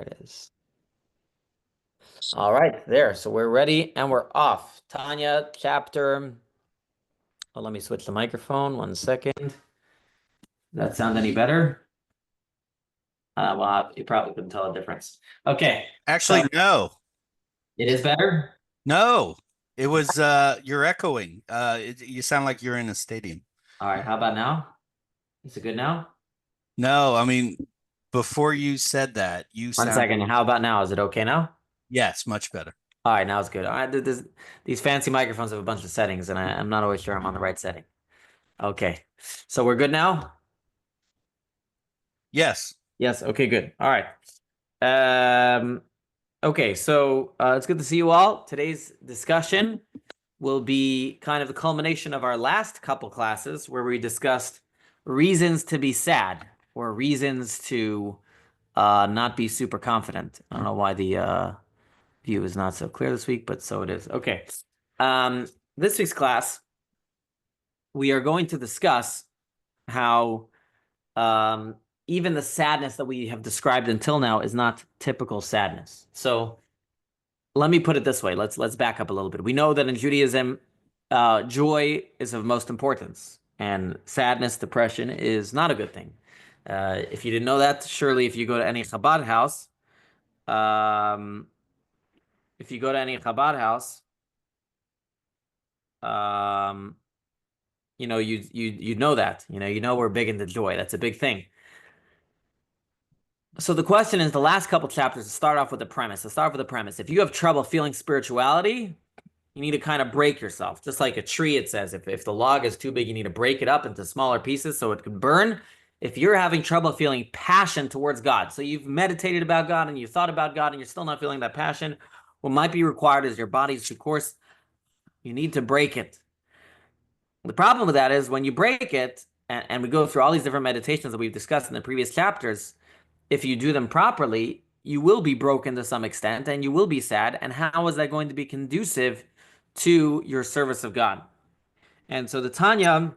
There it is. All right, there. So we're ready and we're off. Tanya, chapter. Oh, let me switch the microphone. 1 second. Does that sound any better? Well, you probably couldn't tell a difference. Okay, so Actually, no, it is better. no. It was you're echoing. You sound like you're in a stadium. All right, how about now? Is it good now? No, I mean, before you said that, you 1 second. sounded, How about now? Is it okay now? yes, much better. All right, now it's good. All right, these fancy microphones have a bunch of settings, and I'm not always sure I'm on the right setting. Okay, so we're good now? Yes. Yes. Okay, good. All right. Um, okay, so it's good to see you all. Today's discussion will be kind of the culmination of our last couple classes where we discussed reasons to be sad or reasons to not be super confident. I don't know why the view is not so clear this week, but so it is. Okay. Um, this week's class, we are going to discuss how even the sadness that we have described until now is not typical sadness. So let me put it this way. Let's back up a little bit. We know that in Judaism, joy is of most importance, and sadness, depression is not a good thing. If you didn't know that, surely if you go to any Chabad house, um, if you go to any Chabad house, um, you know that. You know we're big into joy. That's a big thing. So the question is, the last couple chapters to start off with the premise. Let's start off with the premise. If you have trouble feeling spirituality, you need to kind of break yourself. Just like a tree, it says, if the log is too big, you need to break it up into smaller pieces so it can burn. If you're having trouble feeling passion towards God, so you've meditated about God and you thought about God and you're still not feeling that passion, what might be required is your body's course. You need to break it. The problem with that is when you break it, and we go through all these different meditations that we've discussed in the previous chapters, if you do them properly, you will be broken to some extent and you will be sad. And how is that going to be conducive to your service of God? And so the Tanya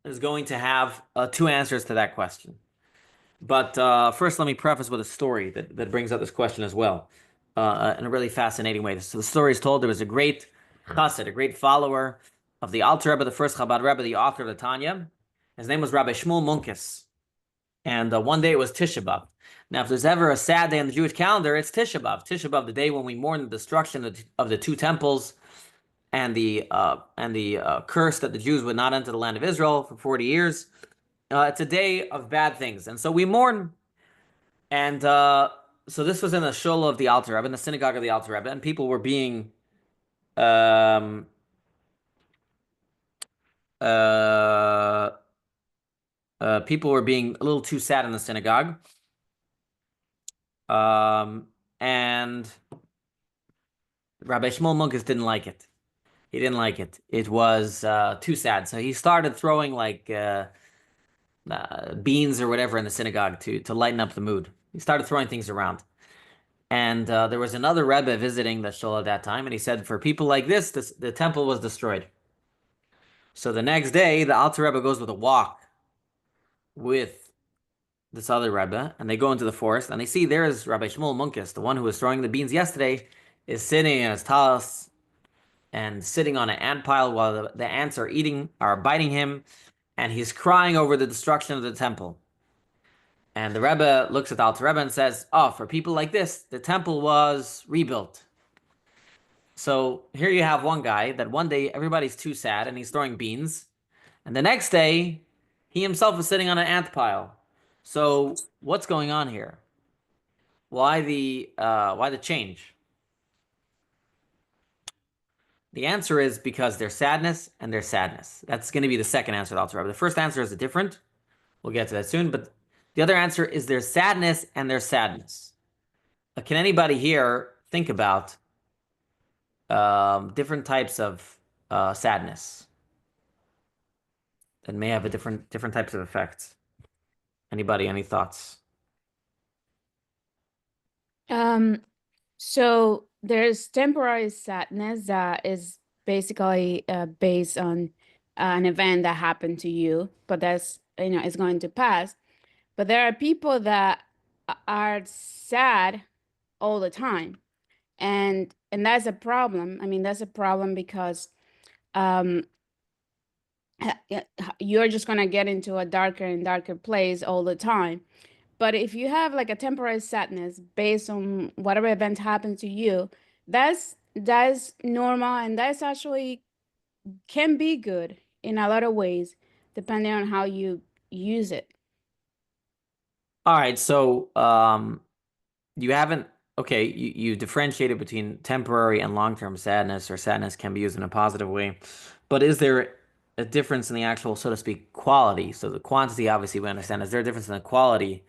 is going to have two answers to that question. But first, let me preface with a story that brings up this question as well, in a really fascinating way. So the story is told there was a great chassid, a great follower of the Alter Rebbe, the first Chabad Rebbe, the author of the Tanya. His name was Rabbi Shmuel Munkes. And one day it was Tisha B'Av. Now, if there's ever a sad day on the Jewish calendar, it's Tisha B'Av. Tisha B'Av, the day when we mourn the destruction of the two temples and the curse that the Jews would not enter the land of Israel for 40 years. It's a day of bad things, and so we mourn. And so this was in the shul of the Alter Rebbe, in the synagogue of the Alter Rebbe, and people were being um, uh, people were being a little too sad in the synagogue. And Rabbi Shmuel Munkes didn't like it. He didn't like it. It was too sad. So he started throwing like beans or whatever in the synagogue to lighten up the mood. He started throwing things around. And there was another Rebbe visiting the shul at that time, and he said, for people like this, the temple was destroyed. So the next day, the Alter Rebbe goes with a walk with this other Rebbe, and they go into the forest, and they see there's Rabbi Shmuel Munkes, the one who was throwing the beans yesterday, is sitting in his talis and sitting on an ant pile while the ants are biting him, and he's crying over the destruction of the temple. And the Rebbe looks at the Alter Rebbe and says, oh, for people like this, the temple was rebuilt. So here you have one guy that one day everybody's too sad and he's throwing beans, and the next day he himself is sitting on an ant pile. So what's going on here? Why the change? The answer is because there's sadness and there's sadness. That's going to be the second answer to Alter Rebbe. The first answer is different. We'll get to that soon. But the other answer is there's sadness and there's sadness. Can anybody here think about different types of sadness that may have a different types of effects? Anybody? Any thoughts? Um, so there's temporary sadness that is basically based on an event that happened to you, but that's, it's going to pass. But there are people that are sad all the time. And that's a problem. I mean, that's a problem because um you're just gonna get into a darker and darker place all the time. But if you have like a temporary sadness based on whatever event happened to you, that's normal, and that's actually can be good in a lot of ways, depending on how you use it. All right, so you haven't okay, you differentiated between temporary and long-term sadness, or sadness can be used in a positive way. But is there a difference in the actual, so to speak, quality? So the quantity, obviously, we understand. Is there a difference in the quality?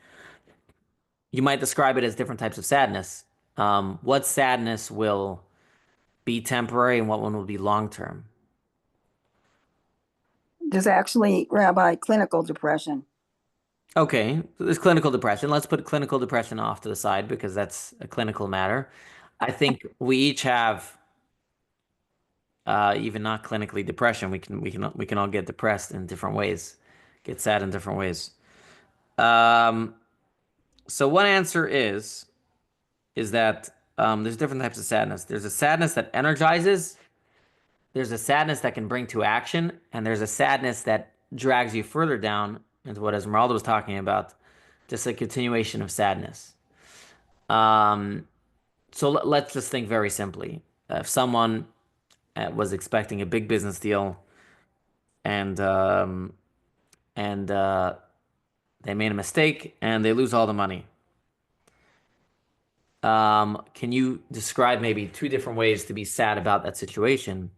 You might describe it as different types of sadness. What sadness will be temporary and what one will be long-term? There's actually, Rabbi, clinical depression. Okay, so there's clinical depression. Let's put clinical depression off to the side because that's a clinical matter. I think we each have, even not clinically depression. We can all get depressed in different ways, get sad in different ways. Um, so one answer is that there's different types of sadness. There's a sadness that energizes. There's a sadness that can bring to action, and there's a sadness that drags you further down into what Esmeralda was talking about, just a continuation of sadness. Um, so let's just think very simply. If someone was expecting a big business deal and and they made a mistake and they lose all the money. Can you describe maybe two different ways to be sad about that situation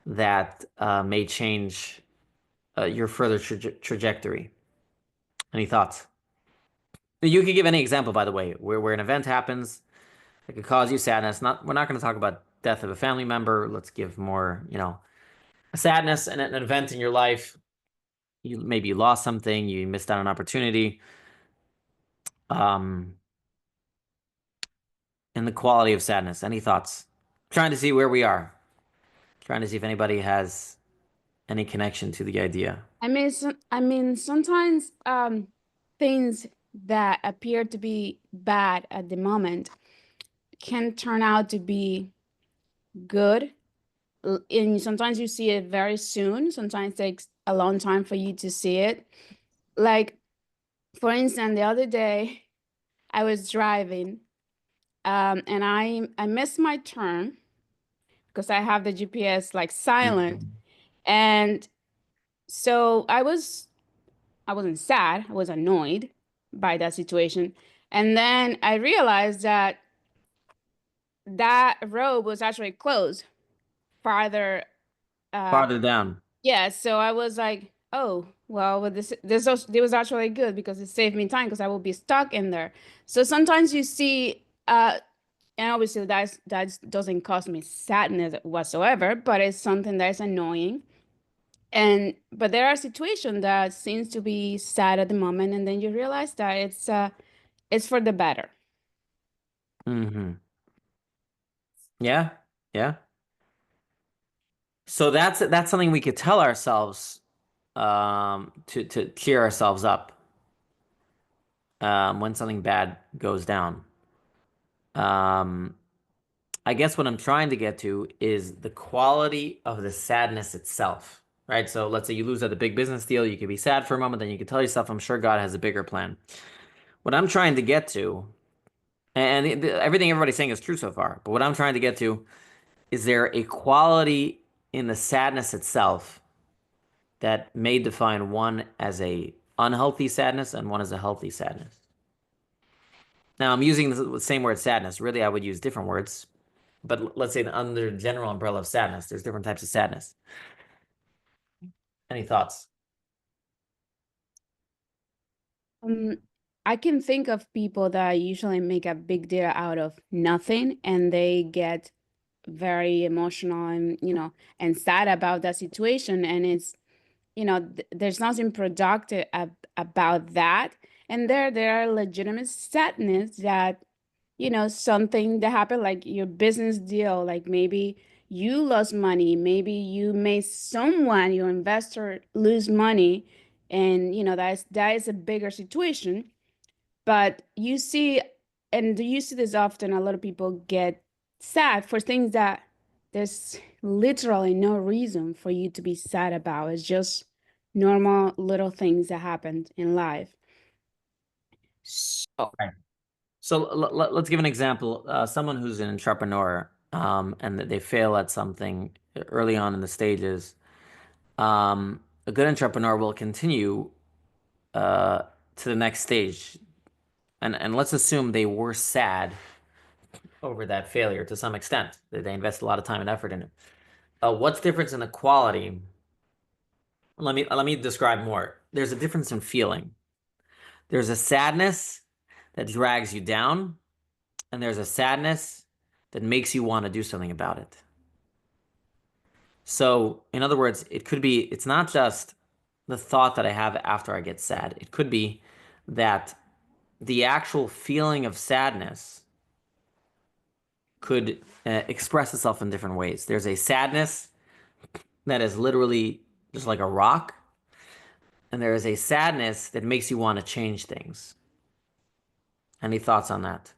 that may change your further trajectory? Any thoughts? You could give any example, by the way, where an event happens that could cause you sadness. We're not going to talk about death of a family member. Let's give more, a sadness and an event in your life. Maybe you lost something, you missed out on an opportunity. Um, and the quality of sadness. Any thoughts? Trying to see where we are. Trying to see if anybody has any connection to the idea. I mean, sometimes things that appear to be bad at the moment can turn out to be good. And sometimes you see it very soon. Sometimes it takes a long time for you to see it. Like, for instance, the other day I was driving, and I missed my turn because I have the GPS like silent. And so I wasn't sad, I was annoyed by that situation. And then I realized that that road was actually closed farther. Farther down. Yeah, so I was like, oh, well, this was actually good because it saved me time because I will be stuck in there. So sometimes you see, and obviously that doesn't cause me sadness whatsoever, but it's something that is annoying. But there are situations that seems to be sad at the moment, and then you realize that it's for the better. Mm-hmm. Yeah. Yeah. So that's something we could tell ourselves to cheer ourselves up when something bad goes down. Um, I guess what I'm trying to get to is the quality of the sadness itself, right? So let's say you lose at the big business deal, you could be sad for a moment, then you could tell yourself, I'm sure God has a bigger plan. What I'm trying to get to, and everything everybody's saying is true so far, but what I'm trying to get to is there a quality in the sadness itself that may define one as a unhealthy sadness and one as a healthy sadness? Now, I'm using the same word sadness. Really, I would use different words. But let's say under the general umbrella of sadness, there's different types of sadness. Any thoughts? Um, I can think of people that usually make a big deal out of nothing, and they get very emotional and and sad about that situation, and it's there's nothing productive about that. And there are legitimate sadness that something that happened, like your business deal, like maybe you lost money, maybe you made someone, your investor, lose money, and that is a bigger situation. But you see, and you see this often, a lot of people get sad for things that there's literally no reason for you to be sad about. It's just normal little things that happen in life. So, Right. So let's give an example. Someone who's an entrepreneur, and that they fail at something early on in the stages. A good entrepreneur will continue to the next stage, and let's assume they were sad over that failure to some extent. They invest a lot of time and effort in it. What's difference in the quality? Let me describe more. There's a difference in feeling. There's a sadness that drags you down, and there's a sadness that makes you want to do something about it. So, in other words, it's not just the thought that I have after I get sad. It could be that the actual feeling of sadness could express itself in different ways. There's a sadness that is literally just like a rock, and there is a sadness that makes you want to change things. Any thoughts on that?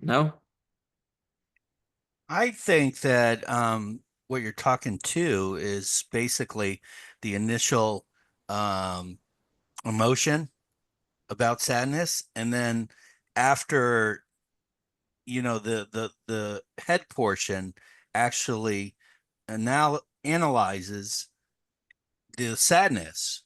No? I think that what you're talking to is basically the initial emotion about sadness, and then after the head portion actually analyzes the sadness,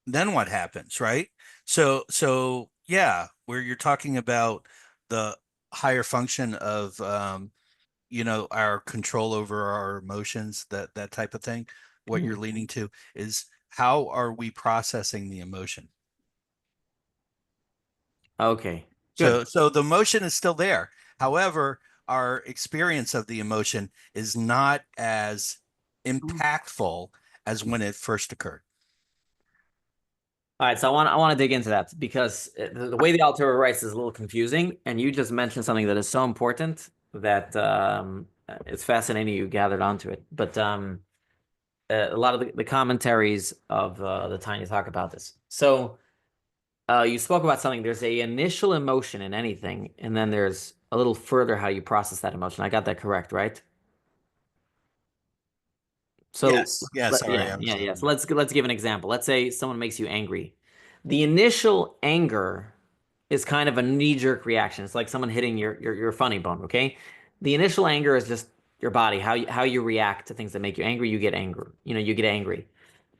then what happens, right? So yeah, where you're talking about the higher function of our control over our emotions, that type of thing, what you're leaning to is how are we processing the emotion? Okay, good. So the emotion is still there. However, our experience of the emotion is not as impactful as when it first occurred. All right, so I want to dig into that because the way the Alter writes is a little confusing, and you just mentioned something that is so important that it's fascinating you gathered onto it. But a lot of the commentaries of the Tanya talk about this. So you spoke about something. There's a initial emotion in anything, and then there's a little further how you process that emotion. I got that correct, right? So Yes. Sorry, yeah. So let's give an example. Let's say someone makes you angry. The initial anger is kind of a knee-jerk reaction. It's like someone hitting your funny bone, okay? The initial anger is just your body, how you react to things that make you angry. You get angry. You get angry.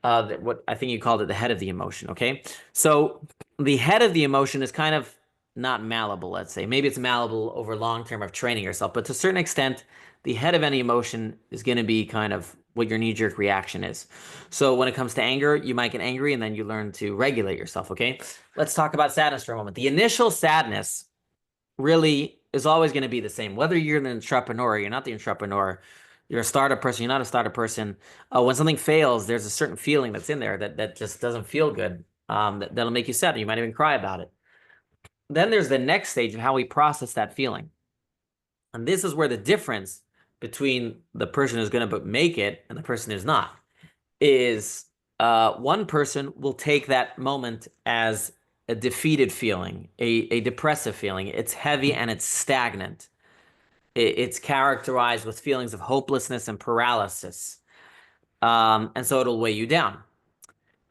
What I think you called it the head of the emotion, okay? So the head of the emotion is kind of not malleable, let's say. Maybe it's malleable over long term of training yourself, but to a certain extent, the head of any emotion is going to be kind of what your knee-jerk reaction is. So when it comes to anger, you might get angry and then you learn to regulate yourself, okay? Let's talk about sadness for a moment. The initial sadness really is always going to be the same. Whether you're an entrepreneur or you're not the entrepreneur, you're a startup person, you're not a startup person. When something fails, there's a certain feeling that's in there that just doesn't feel good. That'll make you sad. You might even cry about it. Then there's the next stage of how we process that feeling. And this is where the difference between the person who's going to make it and the person who's not is one person will take that moment as a defeated feeling, a depressive feeling. It's heavy and it's stagnant. It's characterized with feelings of hopelessness and paralysis. And so it'll weigh you down.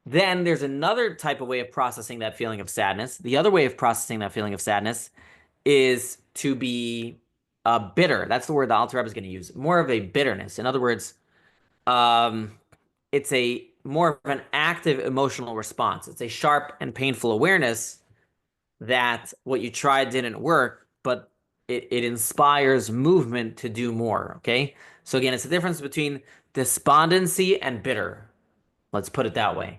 Then there's another type of way of processing that feeling of sadness. The other way of processing that feeling of sadness is to be bitter. That's the word the Alter Rebbe is going to use. More of a bitterness. In other words, it's a more of an active emotional response. It's a sharp and painful awareness that what you tried didn't work, but it inspires movement to do more. Okay. So again, it's the difference between despondency and bitter. Let's put it that way.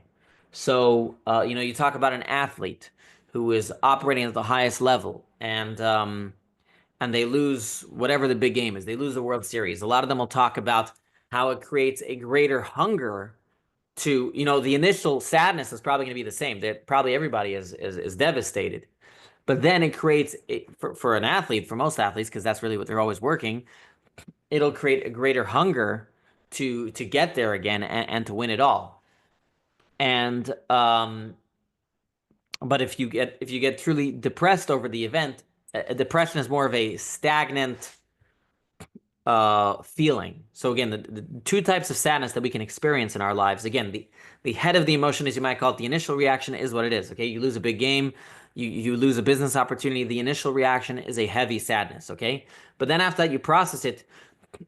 So, you talk about an athlete who is operating at the highest level and they lose whatever the big game is. They lose the World Series. A lot of them will talk about how it creates a greater hunger to, the initial sadness is probably going to be the same. That probably everybody is devastated. But then it creates, for an athlete, for most athletes, because that's really what they're always working, it'll create a greater hunger to get there again and to win it all. And but if you get truly depressed over the event, depression is more of a stagnant feeling. So again, the two types of sadness that we can experience in our lives. Again, the head of the emotion, as you might call it, the initial reaction is what it is. Okay, you lose a big game, you lose a business opportunity. The initial reaction is a heavy sadness. Okay, but then after that, you process it.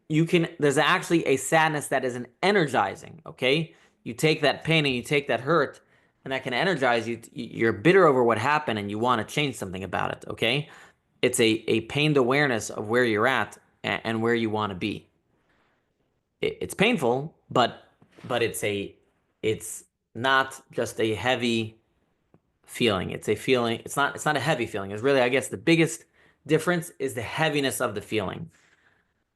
There's actually a sadness that is an energizing. Okay, you take that pain and you take that hurt, and that can energize you. You're bitter over what happened, and you want to change something about it. Okay, it's a pained awareness of where you're at and where you want to be. It's painful, but it's not just a heavy feeling. It's a feeling. It's not a heavy feeling. It's really, I guess, the biggest difference is the heaviness of the feeling.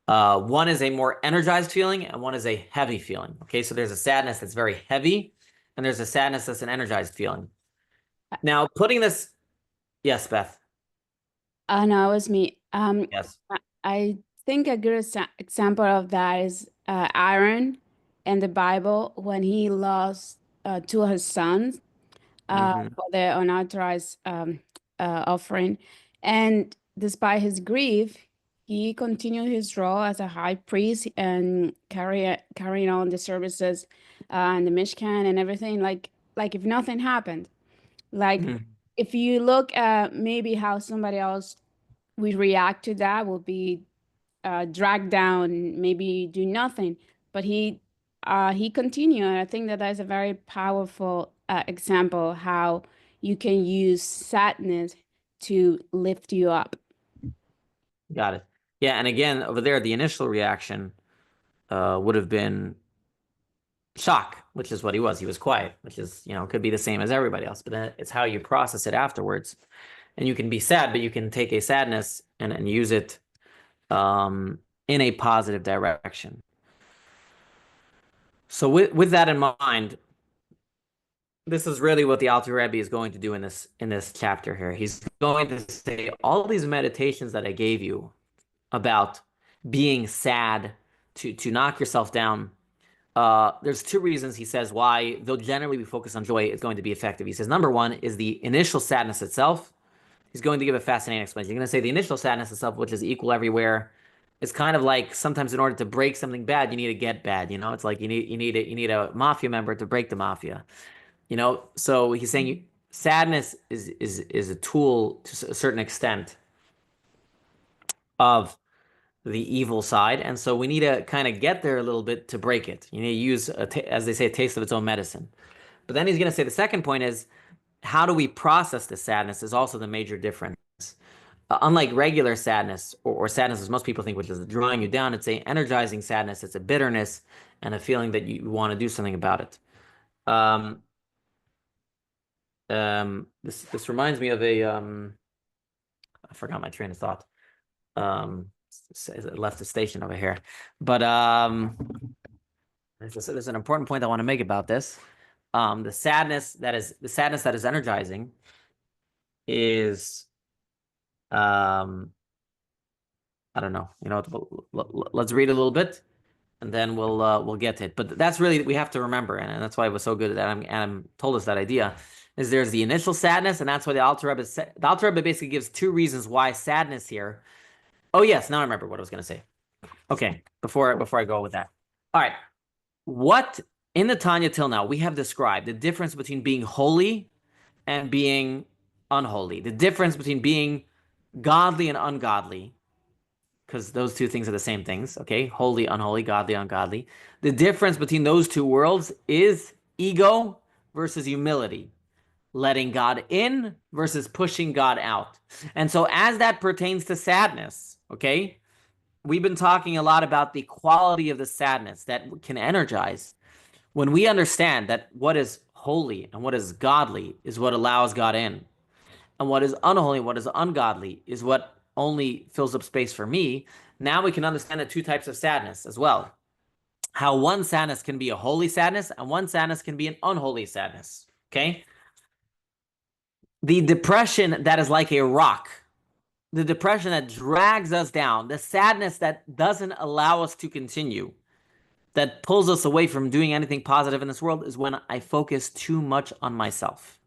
One is a more energized feeling, and one is a heavy feeling. Okay, so there's a sadness that's very heavy, and there's a sadness that's an energized feeling. Now, putting this, yes, Beth. No, it was me. Yes. I think a good example of that is Aaron in the Bible when he lost two of his sons for the unauthorized offering. And despite his grief, he continued his role as a high priest and carrying on the services and the Mishkan and everything like if nothing happened. Like if you look at maybe how somebody else would react to that, will be dragged down, maybe do nothing. But he continued. I think that is a very powerful example how you can use sadness to lift you up. Got it. Yeah, and again, over there, the initial reaction would have been shock, which is what he was. He was quiet, which is, could be the same as everybody else, but then it's how you process it afterwards. And you can be sad, but you can take a sadness and use it in a positive direction. So with that in mind, this is really what the Alter Rebbe is going to do in this chapter here. He's going to say all these meditations that I gave you about being sad, to knock yourself down. There's two reasons he says why, though generally we focus on joy, it's going to be effective. He says number one is the initial sadness itself. He's going to give a fascinating explanation. He's going to say the initial sadness itself, which is equal everywhere. It's kind of like sometimes in order to break something bad, you need to get bad. It's like you need a mafia member to break the mafia. So he's saying sadness is a tool to a certain extent of the evil side, and so we need to kind of get there a little bit to break it. You need to use, as they say, a taste of its own medicine. But then he's going to say the second point is, how do we process the sadness is also the major difference. Unlike regular sadness or sadness as most people think, which is drawing you down, it's a energizing sadness. It's a bitterness and a feeling that you want to do something about it. This reminds me of I forgot my train of thought. Left the station over here, but there's an important point I want to make about this. The sadness that is energizing is I don't know. Let's read a little bit, and then we'll get to it. But that's really, we have to remember, and that's why it was so good that Adam told us that idea. Is there's the initial sadness, and that's why the Alter Rebbe basically gives two reasons why sadness here. Oh yes, now I remember what I was going to say. Okay, before I go with that. All right, what in the Tanya till now we have described the difference between being holy and being unholy, the difference between being godly and ungodly, because those two things are the same things. Okay, holy, unholy, godly, ungodly. The difference between those two worlds is ego versus humility. Letting God in versus pushing God out. And so as that pertains to sadness, okay, we've been talking a lot about the quality of the sadness that can energize. When we understand that what is holy and what is godly is what allows God in, and what is unholy, what is ungodly is what only fills up space for me, now we can understand the two types of sadness as well. How one sadness can be a holy sadness and one sadness can be an unholy sadness, okay? The depression that is like a rock, the depression that drags us down, the sadness that doesn't allow us to continue, that pulls us away from doing anything positive in this world is when I focus too much on myself.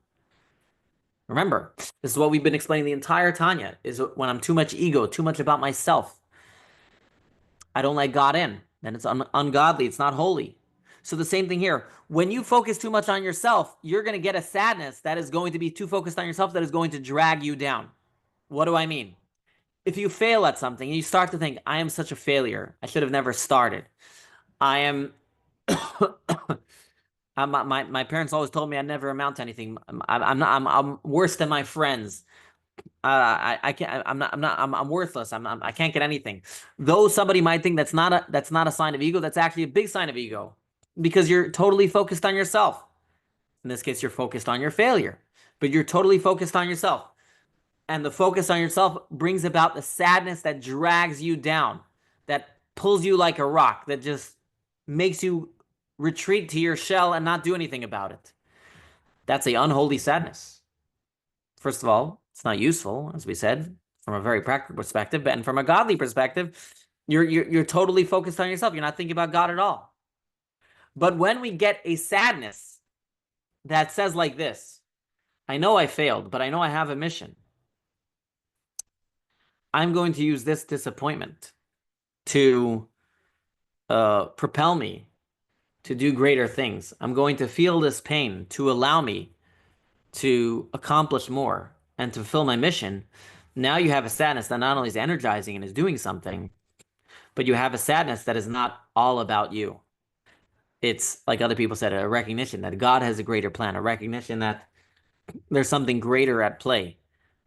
Remember, this is what we've been explaining the entire Tanya, is when I'm too much ego, too much about myself. I don't let God in. Then it's ungodly. It's not holy. So the same thing here. When you focus too much on yourself, you're going to get a sadness that is going to be too focused on yourself, that is going to drag you down. What do I mean? If you fail at something and you start to think, I am such a failure, I should have never started. I am my parents always told me I never amount to anything. I'm worse than my friends. I can't. I'm worthless. I can't get anything. Though somebody might think that's not a sign of ego. That's actually a big sign of ego, because you're totally focused on yourself. In this case, you're focused on your failure, but you're totally focused on yourself. And the focus on yourself brings about the sadness that drags you down, that pulls you like a rock, that just makes you retreat to your shell and not do anything about it. That's an unholy sadness. First of all, it's not useful, as we said, from a very practical perspective, and from a godly perspective, you're totally focused on yourself. You're not thinking about God at all. But when we get a sadness that says like this, I know I failed, but I know I have a mission. I'm going to use this disappointment to propel me to do greater things. I'm going to feel this pain to allow me to accomplish more and to fulfill my mission. Now you have a sadness that not only is energizing and is doing something, but you have a sadness that is not all about you. It's, like other people said, a recognition that God has a greater plan, a recognition that there's something greater at play.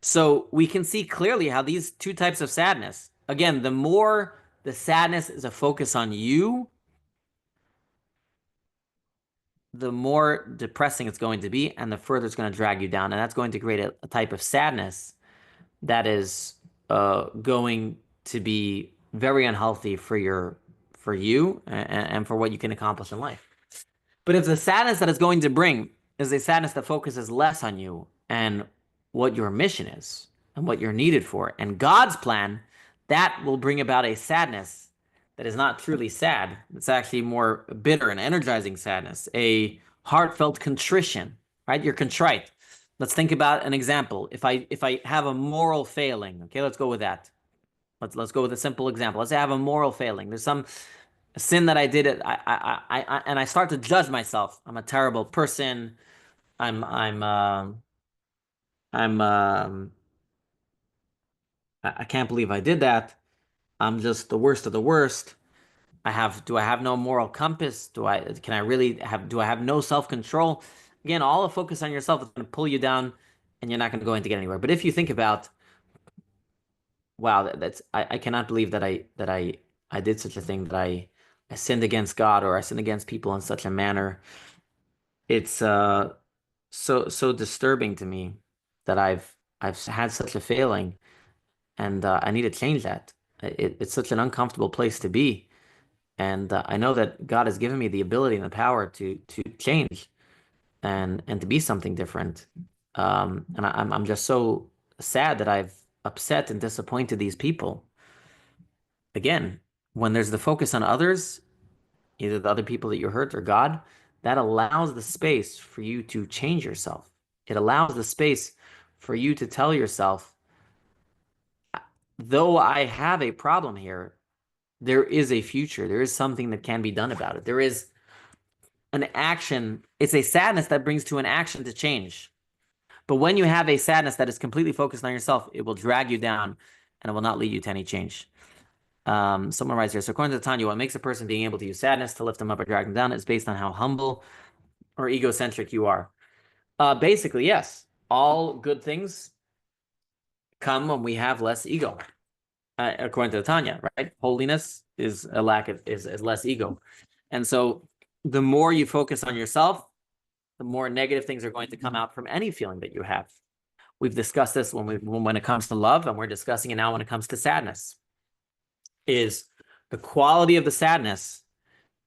So we can see clearly how these two types of sadness, again, the more the sadness is a focus on you, the more depressing it's going to be, and the further it's going to drag you down. And that's going to create a type of sadness that is going to be very unhealthy for you and for what you can accomplish in life. But if the sadness that it's going to bring is a sadness that focuses less on you and what your mission is and what you're needed for and God's plan, that will bring about a sadness that is not truly sad. It's actually more bitter and energizing sadness, a heartfelt contrition, right? You're contrite. Let's think about an example. If I have a moral failing, okay, let's go with that. Let's go with a simple example. Let's say I have a moral failing. There's some sin that I did, and I start to judge myself. I'm a terrible person. I can't believe I did that. I'm just the worst of the worst. Do I have no moral compass? Do I have no self-control? Again, all the focus on yourself is going to pull you down and you're not going to get anywhere. But if you think about, wow, I cannot believe that I did such a thing, that I sinned against God or I sinned against people in such a manner. It's so disturbing to me that I've had such a failing, and I need to change that. It's such an uncomfortable place to be, and I know that God has given me the ability and the power to change and to be something different. And I'm just so sad that I've upset and disappointed these people. Again, when there's the focus on others, either the other people that you hurt or God, that allows the space for you to change yourself. It allows the space for you to tell yourself, though I have a problem here, there is a future. There is something that can be done about it. There is an action. It's a sadness that brings to an action to change. But when you have a sadness that is completely focused on yourself, it will drag you down and it will not lead you to any change. Someone writes here, so according to Tanya, what makes a person being able to use sadness to lift them up or drag them down is based on how humble or egocentric you are. Basically, yes. All good things come when we have less ego. According to Tanya, right? Holiness is a lack of is less ego. And so the more you focus on yourself, the more negative things are going to come out from any feeling that you have. We've discussed this when it comes to love, and we're discussing it now when it comes to sadness. Is the quality of the sadness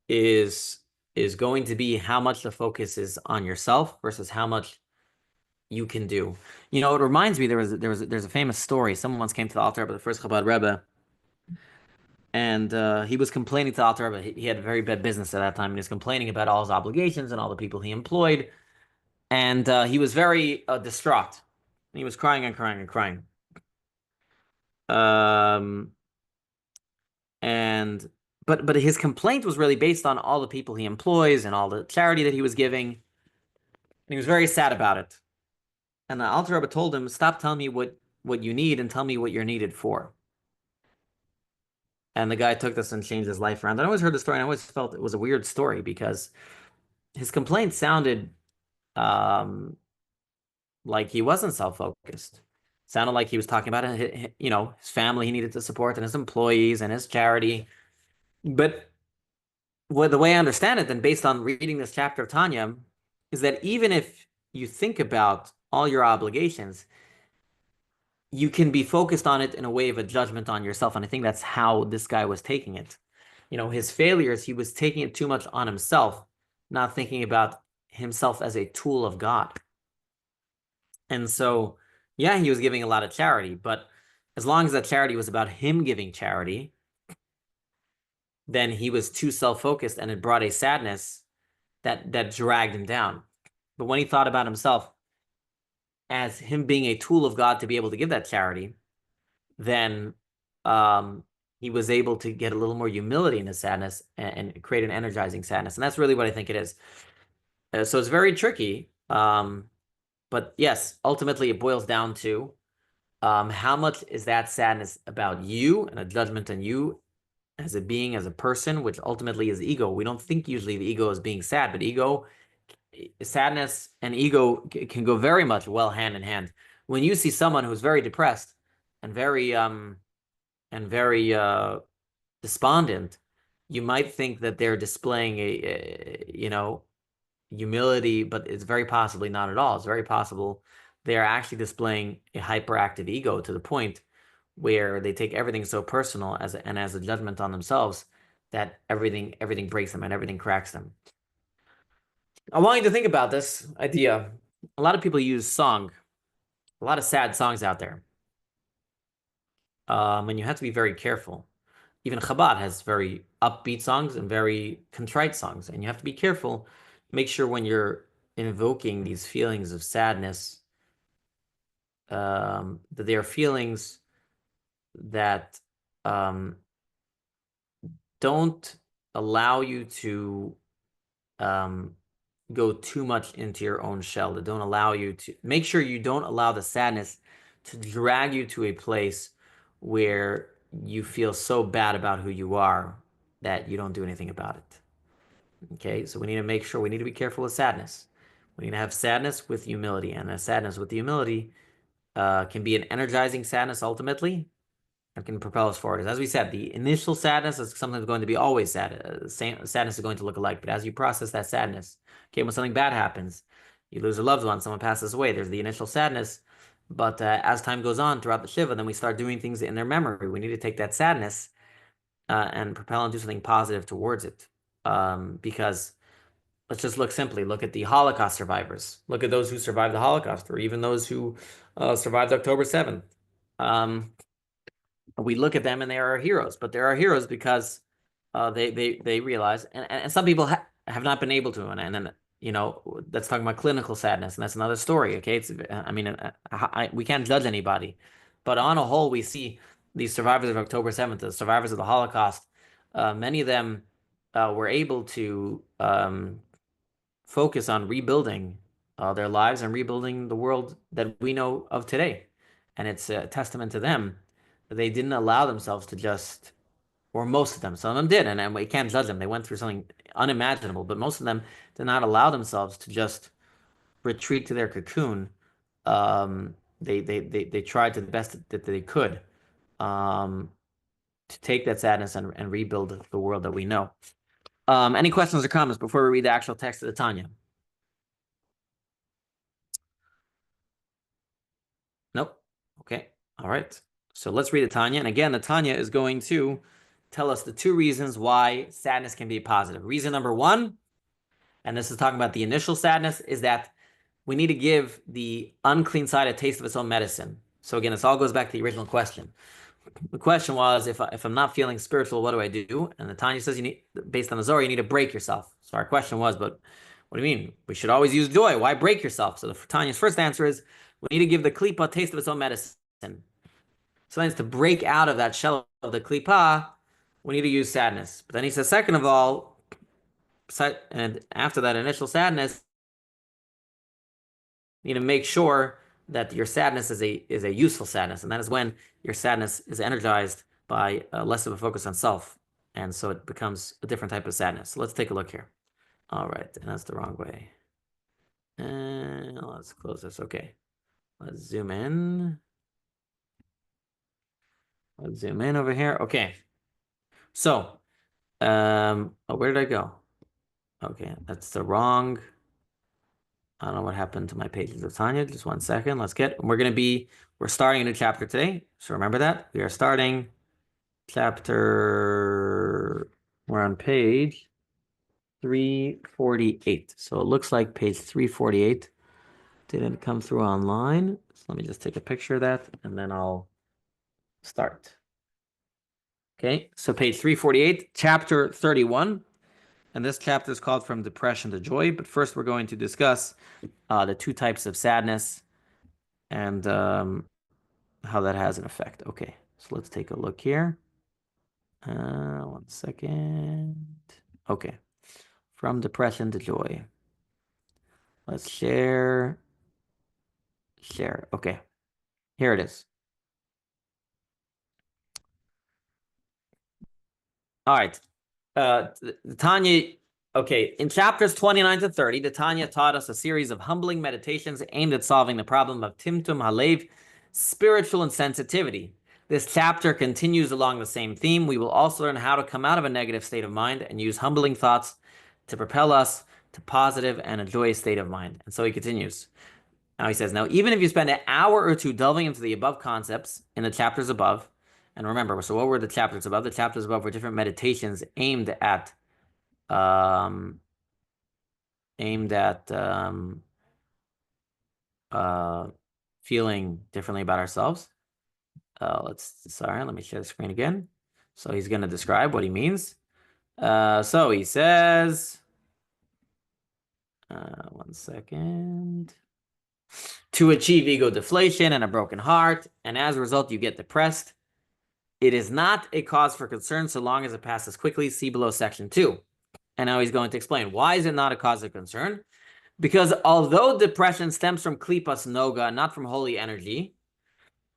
is going to be how much the focus is on yourself versus how much you can do. You know, it reminds me, there's a famous story. Someone once came to the altar of the first Chabad Rebbe, And he was complaining to Alter Rebbe. He had very bad business at that time, and he was complaining about all his obligations and all the people he employed. And he was very distraught. He was crying and crying and crying. But his complaint was really based on all the people he employs and all the charity that he was giving. And he was very sad about it. And the Alter Rebbe told him, stop telling me what you need and tell me what you're needed for. And the guy took this and changed his life around. I always heard the story and I always felt it was a weird story because his complaint sounded like he wasn't self-focused. Sounded like he was talking about his family he needed to support and his employees and his charity. But the way I understand it, then based on reading this chapter of Tanya, is that even if you think about all your obligations, you can be focused on it in a way of a judgment on yourself. And I think that's how this guy was taking it. His failures, he was taking it too much on himself, not thinking about himself as a tool of God. And so, yeah, he was giving a lot of charity, but as long as that charity was about him giving charity, then he was too self-focused and it brought a sadness that dragged him down. But when he thought about himself as him being a tool of God to be able to give that charity, then he was able to get a little more humility in his sadness and create an energizing sadness. And that's really what I think it is. So it's very tricky. But yes, ultimately it boils down to how much is that sadness about you and a judgment on you as a being, as a person, which ultimately is ego. We don't think usually the ego is being sad, but sadness and ego can go very much well hand in hand. When you see someone who's very depressed and very despondent, you might think that they're displaying a humility, but it's very possibly not at all. It's very possible they are actually displaying a hyperactive ego to the point where they take everything so personal as a judgment on themselves that everything breaks them and everything cracks them. I want you to think about this idea. A lot of people use song, a lot of sad songs out there. And you have to be very careful. Even Chabad has very upbeat songs and very contrite songs, and you have to be careful. Make sure when you're invoking these feelings of sadness, that they are feelings that don't allow you to go too much into your own shell, that don't allow you to make sure you don't allow the sadness to drag you to a place where you feel so bad about who you are that you don't do anything about it. Okay, so we need to make sure, we need to be careful with sadness. We need to have sadness with humility, and a sadness with the humility can be an energizing sadness ultimately, and can propel us forward. As we said, the initial sadness is something that's going to be always sad. Sadness is going to look alike, but as you process that sadness, okay, when something bad happens, you lose a loved one, someone passes away, there's the initial sadness, but as time goes on throughout the Shiva, then we start doing things in their memory. We need to take that sadness and propel and do something positive towards it. Because let's just look at the Holocaust survivors. Look at those who survived the Holocaust, or even those who survived October 7th. We look at them and they are our heroes, but they're our heroes because they realize, and some people have not been able to, and then that's talking about clinical sadness, and that's another story. Okay, we can't judge anybody, but on a whole, we see these survivors of October 7th, the survivors of the Holocaust. Many of them were able to focus on rebuilding their lives and rebuilding the world that we know of today, and it's a testament to them. They didn't allow themselves to just, or most of them, some of them did, and we can't judge them. They went through something unimaginable, but most of them did not allow themselves to just retreat to their cocoon. They tried to the best that they could to take that sadness and rebuild the world that we know. Any questions or comments before we read the actual text of the Tanya? Nope. Okay. All right. So let's read the Tanya. And again, the Tanya is going to tell us the two reasons why sadness can be positive. Reason number one, and this is talking about the initial sadness, is that we need to give the unclean side a taste of its own medicine. So again, this all goes back to the original question. the question was, if I'm not feeling spiritual, what do I do? And the Tanya says, you need, based on the Zohar, you need to break yourself. So our question was, but what do you mean? We should always use joy. Why break yourself? So the Tanya's first answer is, we need to give the klipa a taste of its own medicine. So then to break out of that shell of the klipa, we need to use sadness. But then he says, second of all, and after that initial sadness, you need to make sure that your sadness is a useful sadness, and that is when your sadness is energized by less of a focus on self, and so it becomes a different type of sadness. So let's take a look here. All right, and that's the wrong way. And let's close this. Okay, let's zoom in. Let's zoom in over here. Okay, so where did I go? Okay, that's the wrong. I don't know what happened to my pages of Tanya. Just 1 second. We're starting a new chapter today. So remember that. We are starting chapter, we're on page 348. So it looks like page 348 didn't come through online. So let me just take a picture of that and then I'll start. Okay, so page 348, chapter 31. And this chapter is called From Depression to Joy. But first we're going to discuss the two types of sadness and how that has an effect. Okay, so let's take a look here. 1 second. Okay, from depression to joy. Let's share. Okay, here it is. All right. Tanya, okay, in chapters 29 to 30, the Tanya taught us a series of humbling meditations aimed at solving the problem of Timtum Halev, spiritual insensitivity. This chapter continues along the same theme. We will also learn how to come out of a negative state of mind and use humbling thoughts to propel us to positive and a joyous state of mind. And so he continues. Now he says, now, even if you spend an hour or two delving into the above concepts in the chapters above, and remember, so what were the chapters above? The chapters above were different meditations aimed at feeling differently about ourselves. Let me share the screen again. So he's going to describe what he means. So he says, 1 second. To achieve ego deflation and a broken heart, and as a result, you get depressed. It is not a cause for concern so long as it passes quickly. See below section 2. And now he's going to explain why is it not a cause of concern? Because although depression stems from klipas noga, not from holy energy,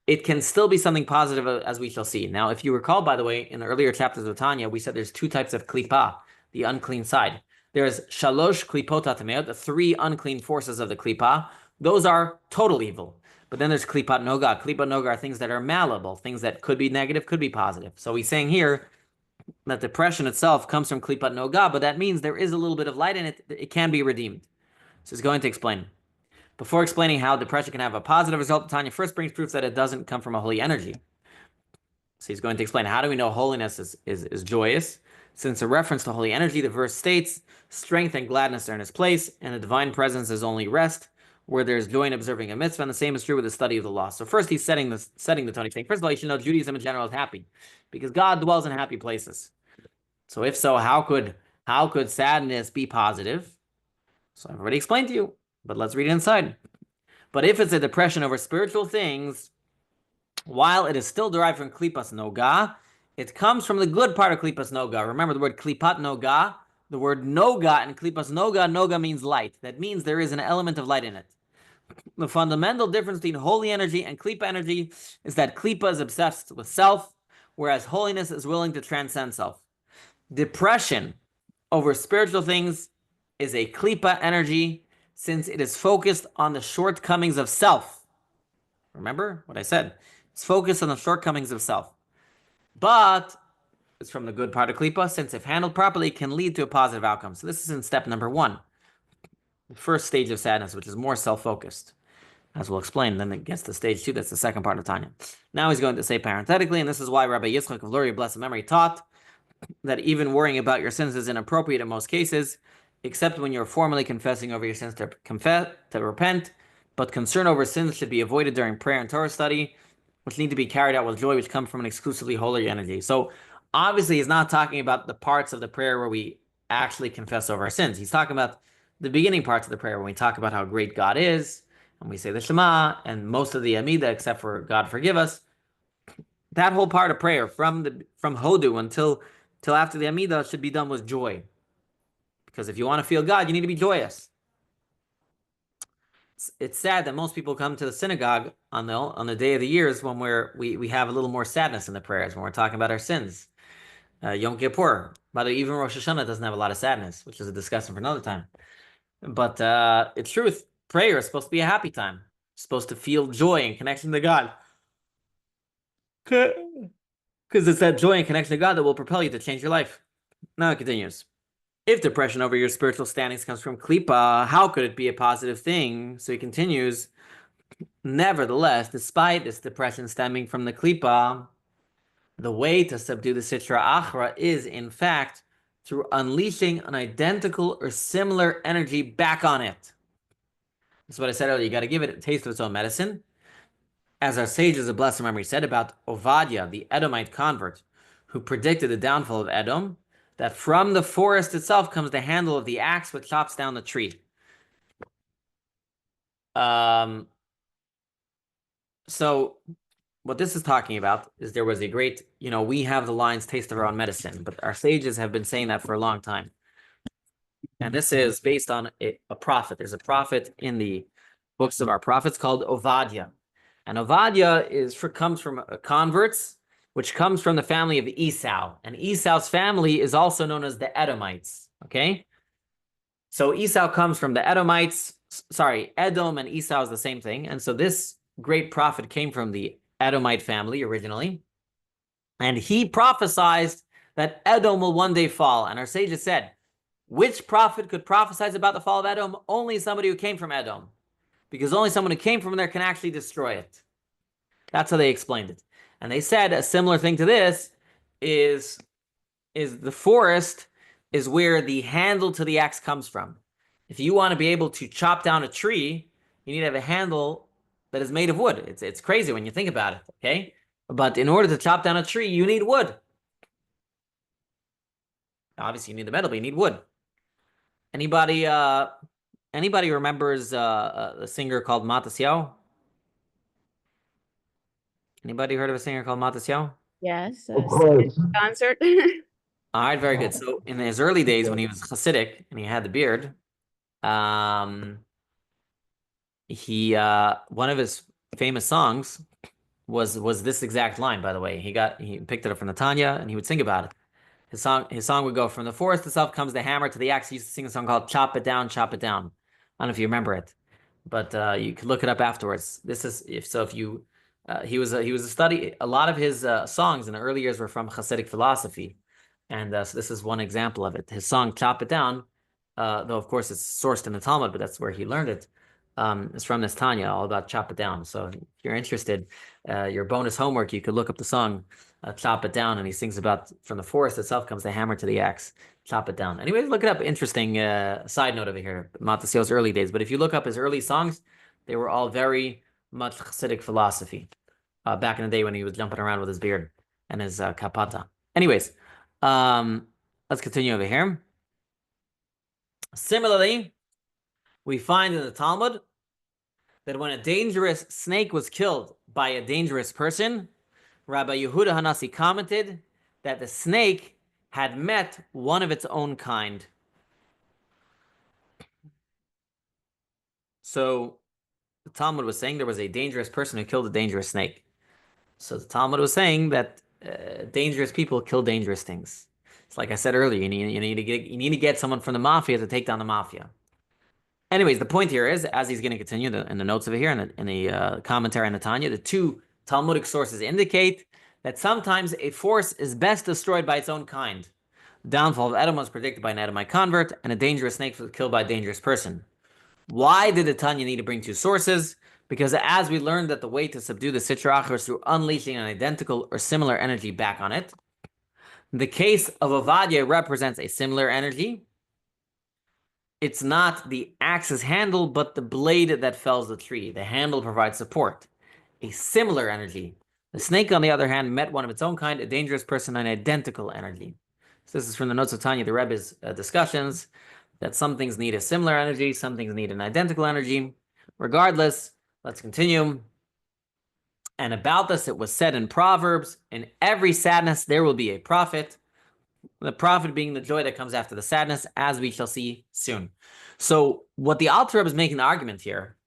it can still be something positive, as we shall see. Now, if you recall, by the way, in the earlier chapters of Tanya, we said there's 2 types of klipa, the unclean side. There's shalosh klipot atameot, the 3 unclean forces of the klipa. Those are total evil. But then there's klipat noga. Klipat noga are things that are malleable, things that could be negative, could be positive. So he's saying here that depression itself comes from klipat noga, but that means there is a little bit of light in it. It can be redeemed. So he's going to explain. Before explaining how depression can have a positive result, Tanya first brings proof that it doesn't come from a holy energy. So he's going to explain, how do we know holiness is joyous? Since a reference to holy energy, the verse states, strength and gladness are in its place, and the divine presence is only rest, where there's joy in observing a mitzvah, and the same is true with the study of the law. So first he's setting the tone. He's saying, first of all, you should know Judaism in general is happy, because God dwells in happy places. So if so, how could sadness be positive? So I've already explained to you, but let's read it inside. But if it's a depression over spiritual things, while it is still derived from klipas noga, it comes from the good part of klipas noga. Remember the word klipat noga, the word noga and klipas noga means light. That means there is an element of light in it. The fundamental difference between holy energy and klipa energy is that klipa is obsessed with self, whereas holiness is willing to transcend self. Depression over spiritual things is a klipa energy, since it is focused on the shortcomings of self. Remember what I said? It's focused on the shortcomings of self. But it's from the good part of klipa, since if handled properly, it can lead to a positive outcome. So this is in step number 1. The first stage of sadness, which is more self-focused. As we'll explain, then it gets to stage 2. That's the second part of Tanya. Now he's going to say parenthetically, and this is why Rabbi Yitzchak of Luria, blessed memory, taught that even worrying about your sins is inappropriate in most cases, except when you're formally confessing over your sins to repent, but concern over sins should be avoided during prayer and Torah study. which need to be carried out with joy, which come from an exclusively holy energy. So obviously he's not talking about the parts of the prayer where we actually confess over our sins. He's talking about the beginning parts of the prayer when we talk about how great God is, and we say the Shema, and most of the Amida, except for God forgive us. That whole part of prayer from Hodu until after the Amida should be done with joy. Because if you want to feel God, you need to be joyous. It's sad that most people come to the synagogue on the day of the years when we have a little more sadness in the prayers, when we're talking about our sins. Yom Kippur. By the way, even Rosh Hashanah doesn't have a lot of sadness, which is a discussion for another time. But it's truth. Prayer is supposed to be a happy time. You're supposed to feel joy and connection to God. Because it's that joy and connection to God that will propel you to change your life. Now it continues. If depression over your spiritual standings comes from klipa, how could it be a positive thing? So he continues, nevertheless, despite this depression stemming from the klipa, the way to subdue the sitra achra is, in fact, through unleashing an identical or similar energy back on it. That's what I said earlier. You got to give it a taste of its own medicine. As our sages of blessed memory said about Ovadia, the Edomite convert, who predicted the downfall of Edom, that from the forest itself comes the handle of the axe which chops down the tree. So what this is talking about is there was a great, we have the lines taste of our own medicine, but our sages have been saying that for a long time. And this is based on a prophet. There's a prophet in the books of our prophets called Ovadia. And Ovadia comes from converts, which comes from the family of Esau. And Esau's family is also known as the Edomites. Okay? So Esau comes from the Edomites. Sorry, Edom and Esau is the same thing. And so this great prophet came from the Edomite family originally. And he prophesied that Edom will one day fall. And our sages said, which prophet could prophesize about the fall of Edom? Only somebody who came from Edom. Because only someone who came from there can actually destroy it. That's how they explained it. And they said a similar thing to this is the forest is where the handle to the axe comes from. If you want to be able to chop down a tree, you need to have a handle that is made of wood. It's crazy when you think about it, okay? But in order to chop down a tree, you need wood. Obviously, you need the metal, but you need wood. Anybody remembers a singer called Matasyahu? Anybody heard of a singer called Matasyahu? Yes, Of course. concert. All right, very good. So in his early days when he was Hasidic and he had the beard, he one of his famous songs was this exact line, by the way. He picked it up from the Tanya and he would sing about it. His song would go, from the forest itself comes the hammer to the axe. He used to sing a song called Chop It Down, Chop It Down. I don't know if you remember it, but you could look it up afterwards. This is he was a study. A lot of his songs in the early years were from Hasidic philosophy, and so this is one example of it. His song "Chop It Down," though of course it's sourced in the Talmud, but that's where he learned it. It's from this Tanya, all about "Chop It Down." So if you're interested, your bonus homework, you could look up the song "Chop It Down," and he sings about from the forest itself comes the hammer to the axe. Chop it down. Anyways, look it up. Interesting side note over here. Matasyahu's early days, but if you look up his early songs, they were all very much Hasidic philosophy. Back in the day when he was jumping around with his beard and his kapata. Anyways, let's continue over here. Similarly, we find in the Talmud that when a dangerous snake was killed by a dangerous person, Rabbi Yehuda Hanasi commented that the snake had met one of its own kind. So the Talmud was saying there was a dangerous person who killed a dangerous snake. So the Talmud was saying that dangerous people kill dangerous things. It's like I said earlier, you need to get someone from the mafia to take down the mafia. Anyways, the point here is, as he's going to continue in the notes over here, in the commentary on the Tanya, the two Talmudic sources indicate that sometimes a force is best destroyed by its own kind. The downfall of Edom was predicted by an Edomite convert, and a dangerous snake was killed by a dangerous person. Why did the Tanya need to bring two sources? Because as we learned that the way to subdue the Sitra Achra is through unleashing an identical or similar energy back on it. The case of Ovadia represents a similar energy. It's not the axe's handle, but the blade that fells the tree. The handle provides support. A similar energy The snake, on the other hand, met one of its own kind, a dangerous person, an identical energy. So this is from the notes of Tanya, the Rebbe's discussions, that some things need a similar energy, some things need an identical energy. Regardless, let's continue. And about this, it was said in Proverbs, in every sadness there will be a profit. The profit being the joy that comes after the sadness, as we shall see soon. So what the Alter Rebbe is making the argument here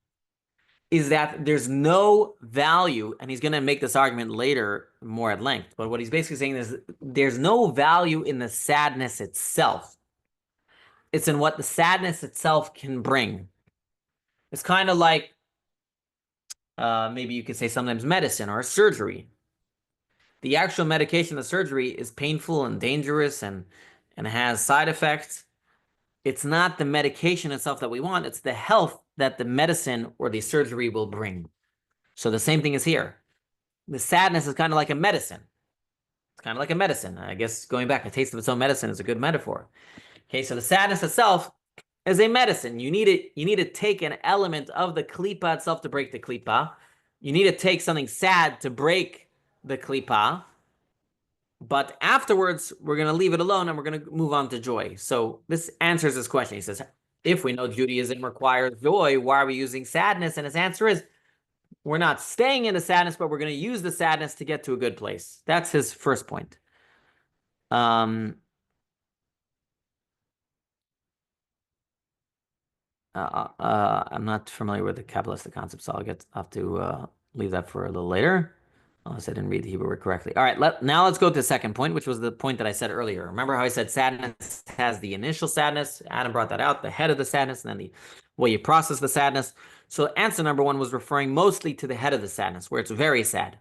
is that there's no value, and he's going to make this argument later more at length, but what he's basically saying is there's no value in the sadness itself. It's in what the sadness itself can bring. It's kind of like, maybe you could say sometimes medicine or surgery. The actual medication, the surgery, is painful and dangerous and has side effects. It's not the medication itself that we want, it's the health that the medicine or the surgery will bring. So the same thing is here. The sadness is kind of like a medicine. It's kind of like a medicine. I guess going back, a taste of its own medicine is a good metaphor. Okay, so the sadness itself is a medicine. You need to take an element of the klipa itself to break the klipa. You need to take something sad to break the klipa. But afterwards, we're going to leave it alone and we're going to move on to joy. So this answers this question. He says, if we know Judaism requires joy, why are we using sadness? And his answer is, we're not staying in the sadness, but we're going to use the sadness to get to a good place. That's his first point. I'm not familiar with the Kabbalistic concept, so I'll have to leave that for a little later. Unless I didn't read the Hebrew word correctly. All right, now let's go to the second point, which was the point that I said earlier. Remember how I said sadness has the initial sadness? Adam brought that out, the head of the sadness, and then the way you process the sadness. So answer number one was referring mostly to the head of the sadness, where it's very sad.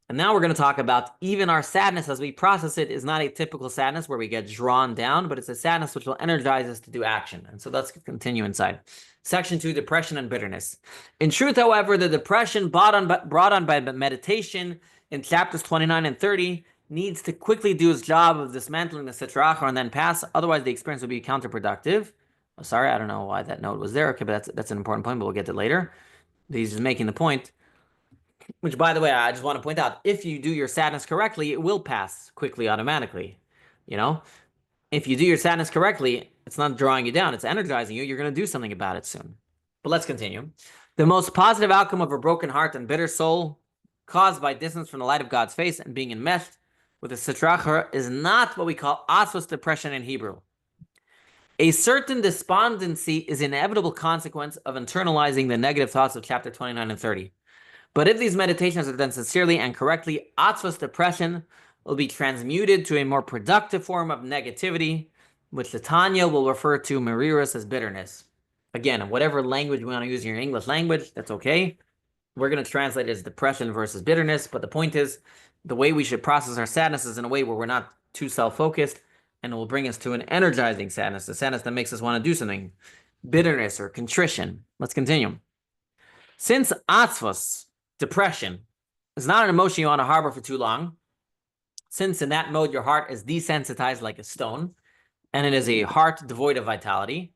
And now we're going to talk about even our sadness as we process it is not a typical sadness where we get drawn down, but it's a sadness which will energize us to do action. And so let's continue inside. Section 2, depression and bitterness. In truth, however, the depression brought on by meditation in chapters 29 and 30 needs to quickly do its job of dismantling the sitra achra and then pass. Otherwise, the experience will be counterproductive. Oh, sorry, I don't know why that note was there. Okay, but that's an important point, but we'll get to it later. He's just making the point. Which, by the way, I just want to point out, if you do your sadness correctly, it will pass quickly, automatically. You know, if you do your sadness correctly, it's not drawing you down, it's energizing you. You're going to do something about it soon. But let's continue. The most positive outcome of a broken heart and bitter soul, caused by distance from the light of God's face and being enmeshed with the sitra achra, is not what we call atzvos depression in Hebrew. A certain despondency is an inevitable consequence of internalizing the negative thoughts of chapter 29 and 30. But if these meditations are done sincerely and correctly, atzvos depression will be transmuted to a more productive form of negativity, which the Tanya will refer to merirus as bitterness. Again, whatever language you want to use in your English language, that's okay. We're going to translate it as depression versus bitterness, but the point is, the way we should process our sadness is in a way where we're not too self-focused, and it will bring us to an energizing sadness, a sadness that makes us want to do something. Bitterness or contrition. Let's continue. Since atzvos, depression, is not an emotion you want to harbor for too long, since in that mode your heart is desensitized like a stone, and it is a heart devoid of vitality,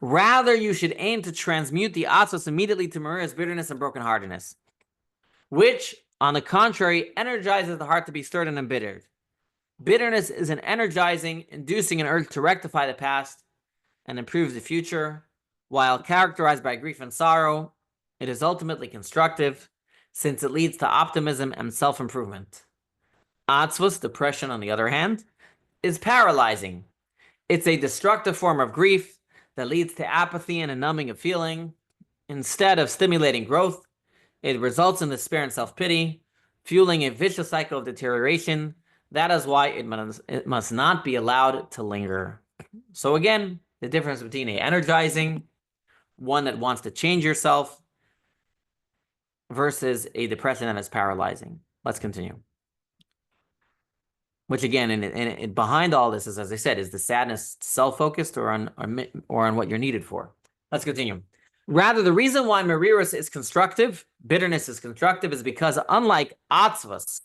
rather you should aim to transmute the atzvos immediately to merirus, bitterness, and brokenheartedness, which, on the contrary, energizes the heart to be stirred and embittered. Bitterness is an energizing, inducing an urge to rectify the past and improve the future, while characterized by grief and sorrow, it is ultimately constructive, since it leads to optimism and self-improvement. Atzvos, depression, on the other hand, is paralyzing. It's a destructive form of grief that leads to apathy and a numbing of feeling. Instead of stimulating growth, it results in despair and self-pity, fueling a vicious cycle of deterioration. That is why it must not be allowed to linger. So again, the difference between a energizing, one that wants to change yourself, versus a depression that is paralyzing. Let's continue. Which again, and behind all this is, as I said, is the sadness self-focused or on what you're needed for? Let's continue. Rather, the reason why merirus is constructive, bitterness is constructive, is because unlike atzvos,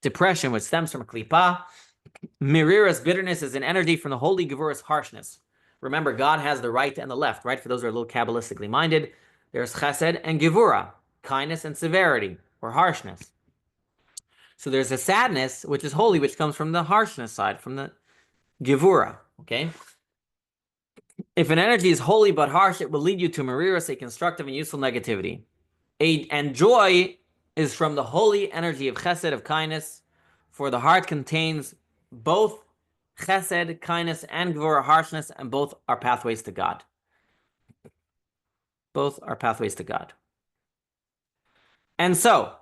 depression, which stems from klipa, merirus, bitterness, is an energy from the holy gevuras, harshness. Remember, God has the right and the left, right? For those who are a little Kabbalistically minded, there's chesed and gevura, kindness and severity, or harshness. So there's a sadness, which is holy, which comes from the harshness side, from the gevura, okay? If an energy is holy but harsh, it will lead you to mariras, a constructive and useful negativity. And joy is from the holy energy of chesed, of kindness, for the heart contains both chesed, kindness, and gevura, harshness, and both are pathways to God. Both are pathways to God. And so,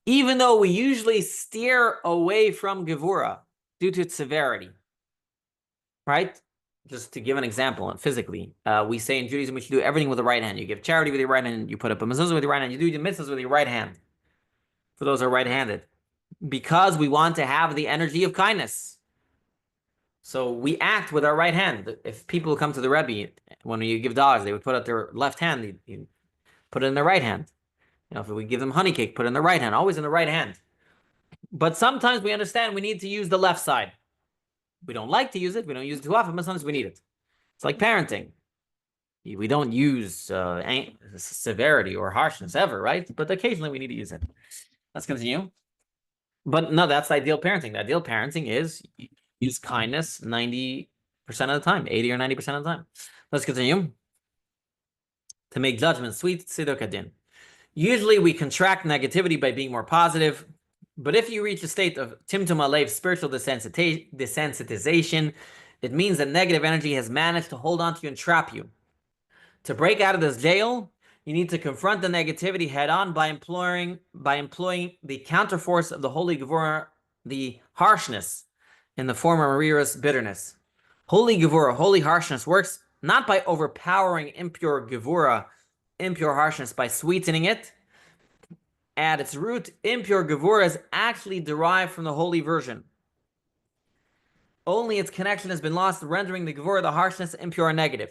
even though we usually steer away from gevura due to its severity, right? Just to give an example, physically, we say in Judaism we should do everything with the right hand. You give charity with your right hand, you put up a mezuzah with your right hand, you do the mitzvahs with your right hand. For those who are right-handed, because we want to have the energy of kindness. So we act with our right hand. If people come to the Rabbi, when you give dollars, they would put out their left hand, you put it in their right hand. You know, if we give them honey cake, put it in the right hand, always in the right hand. But sometimes we understand we need to use the left side. We don't like to use it. We don't use it too often, but sometimes we need it. It's like parenting. We don't use severity or harshness ever, right? But occasionally we need to use it. Let's continue. But no, that's ideal parenting. The ideal parenting is use kindness 90% of the time, 80 or 90% of the time. Let's continue. To make judgment sweet, tzidok adin. Usually we contract negativity by being more positive. But if you reach a state of timtum alev, spiritual desensitization, it means that negative energy has managed to hold on to you and trap you. To break out of this jail, you need to confront the negativity head on by employing the counterforce of the holy gevura, the harshness, in the form of mariras, bitterness. Holy gevura, holy harshness, works not by overpowering impure gevura, impure harshness, by sweetening it. At its root, impure gevura is actually derived from the holy version. Only its connection has been lost, rendering the gevura, the harshness, impure and negative.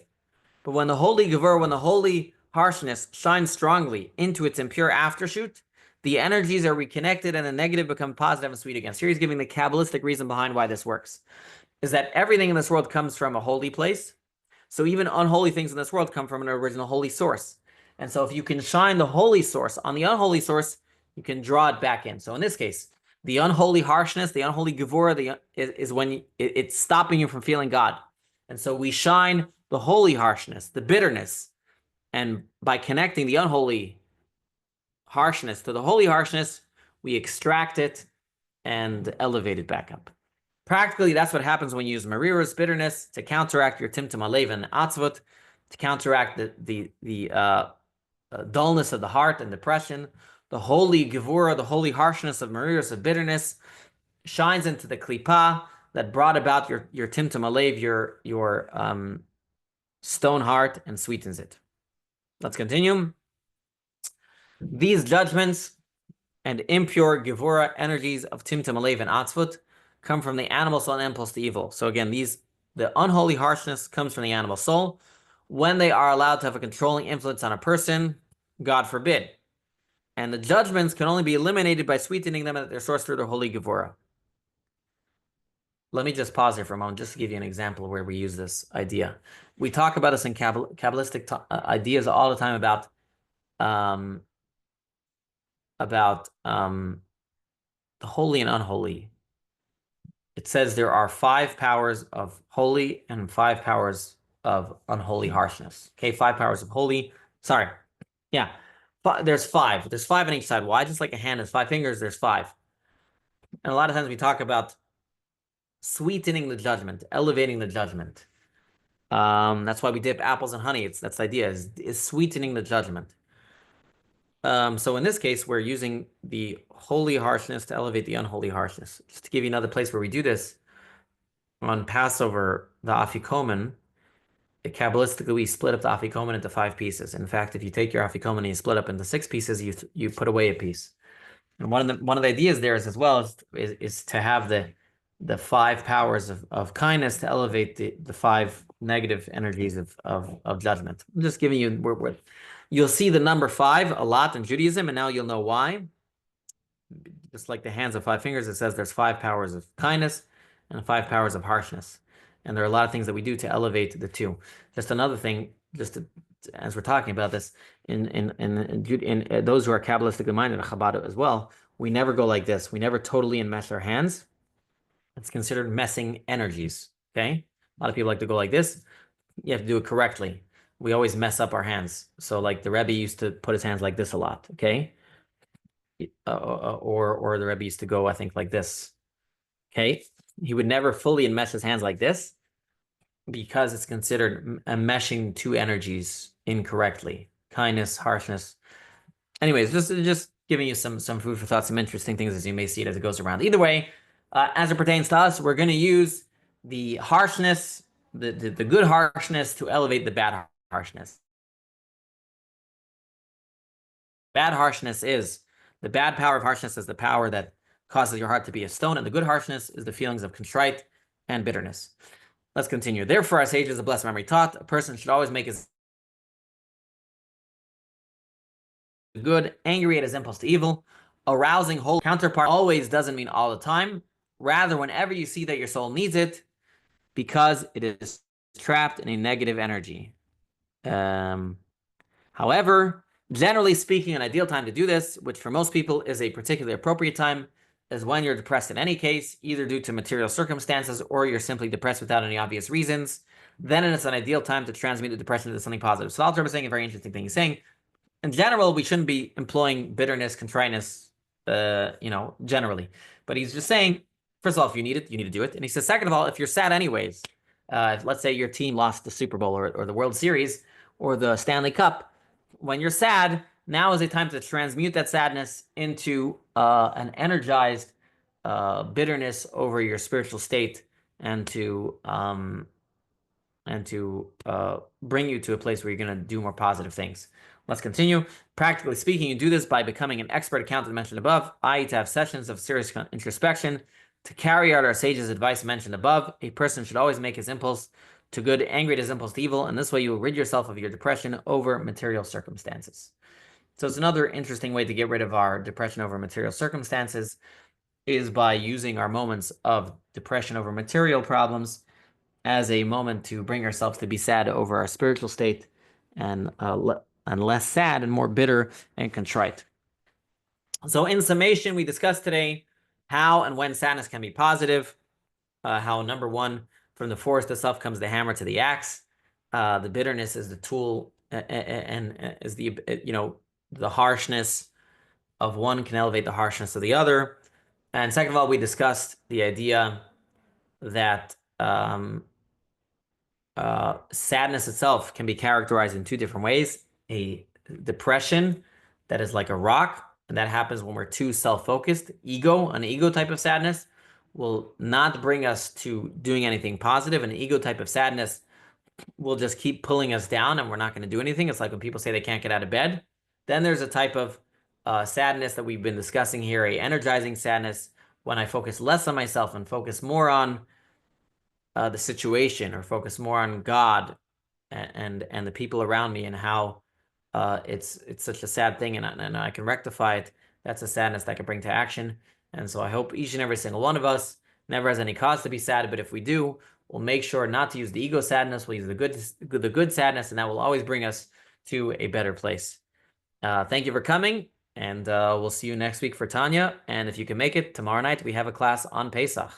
But when the holy gevura, when the holy harshness shines strongly into its impure aftershoot, the energies are reconnected and the negative become positive and sweet again. So he's giving the Kabbalistic reason behind why this works. Is that everything in this world comes from a holy place. So even unholy things in this world come from an original holy source. And so if you can shine the holy source on the unholy source, you can draw it back in. So in this case, the unholy harshness, the unholy gevura, is when it's stopping you from feeling God. And so we shine the holy harshness, the bitterness, and by connecting the unholy harshness to the holy harshness, we extract it and elevate it back up. Practically, that's what happens when you use mariras, bitterness, to counteract your timtum alev and atzvut, to counteract the dullness of the heart and depression. The holy gevura, the holy harshness of mariras, of bitterness, shines into the klipa that brought about your timtum alev, your stone heart, and sweetens it. Let's continue. These judgments and impure gevura energies of timtum alev and atzvut come from the animal soul and impulse to evil. So again, the unholy harshness comes from the animal soul. When they are allowed to have a controlling influence on a person, God forbid. And the judgments can only be eliminated by sweetening them at their source through the holy gevura. Let me just pause here for a moment, just to give you an example where we use this idea. We talk about this in Kabbalistic ideas all the time about the holy and unholy. It says there are 5 powers of holy and 5 powers of unholy harshness. Okay, 5 powers of holy. Sorry. Yeah. There's 5. There's 5 on each side. Why? Just like a hand has 5 fingers, there's 5. And a lot of times we talk about sweetening the judgment, elevating the judgment. That's why we dip apples in honey. That's the idea, is sweetening the judgment. So in this case, we're using the holy harshness to elevate the unholy harshness. Just to give you another place where we do this, on Passover, the afikomen, Kabbalistically, we split up the afikomen into 5 pieces. In fact, if you take your afikomen and you split up into 6 pieces, you put away a piece. And one of the ideas there is as well is to have the 5 powers of kindness to elevate the 5 negative energies of judgment. I'm just giving you you'll see the number 5 a lot in Judaism, and now you'll know why. Just like the hands of 5 fingers, it says there's 5 powers of kindness and 5 powers of harshness. And there are a lot of things that we do to elevate the 2. Just another thing, as we're talking about this, in those who are Kabbalistically minded, Chabad as well, we never go like this. We never totally enmesh our hands. It's considered messing energies, okay? A lot of people like to go like this. You have to do it correctly. We always mess up our hands. So like the Rebbe used to put his hands like this a lot, okay? Or the Rebbe used to go, I think, like this, okay? He would never fully enmesh his hands like this because it's considered enmeshing two energies incorrectly. Kindness, harshness. Anyways, just giving you some food for thought, some interesting things as you may see it as it goes around. Either way, as it pertains to us, we're going to use the harshness, the good harshness to elevate the bad harshness. Bad harshness is, the bad power of harshness is the power that causes your heart to be a stone, and the good harshness is the feelings of contrite and bitterness. Let's continue. Therefore, our sages of blessed memory taught, a person should always make his good, angry at his impulse to evil, arousing whole counterpart. Always doesn't mean all the time. Rather, whenever you see that your soul needs it, because it is trapped in a negative energy. However, generally speaking, an ideal time to do this, which for most people is a particularly appropriate time, is when you're depressed in any case, either due to material circumstances or you're simply depressed without any obvious reasons. Then it's an ideal time to transmute the depression into something positive. So Adler was saying a very interesting thing. He's saying, in general, we shouldn't be employing bitterness, contriteness, generally. But he's just saying, first of all, if you need it, you need to do it. And he says, second of all, if you're sad anyways, if let's say your team lost the Super Bowl or the World Series or the Stanley Cup, when you're sad, now is a time to transmute that sadness into an energized bitterness over your spiritual state and to bring you to a place where you're going to do more positive things. Let's continue. Practically speaking, you do this by becoming an expert accountant mentioned above, i.e. to have sessions of serious introspection. To carry out our sages' advice mentioned above, a person should always make his impulse to good angry at his impulse to evil, and this way you will rid yourself of your depression over material circumstances. So it's another interesting way to get rid of our depression over material circumstances is by using our moments of depression over material problems as a moment to bring ourselves to be sad over our spiritual state and less sad and more bitter and contrite. So in summation, we discussed today how and when sadness can be positive, how number one, from the forest itself comes the hammer to the axe. The bitterness is the tool and is the harshness of one can elevate the harshness of the other. And second of all, we discussed the idea that sadness itself can be characterized in two different ways. A depression that is like a rock, and that happens when we're too self-focused. An ego type of sadness will not bring us to doing anything positive. An ego type of sadness will just keep pulling us down and we're not going to do anything. It's like when people say they can't get out of bed. Then there's a type of sadness that we've been discussing here, a energizing sadness, when I focus less on myself and focus more on the situation, or focus more on God and the people around me and how it's such a sad thing and I can rectify it. That's a sadness that I can bring to action. And so I hope each and every single one of us never has any cause to be sad, but if we do, we'll make sure not to use the ego sadness. We'll use the good sadness, and that will always bring us to a better place. Thank you for coming, and we'll see you next week for Tanya. And if you can make it, tomorrow night we have a class on Pesach.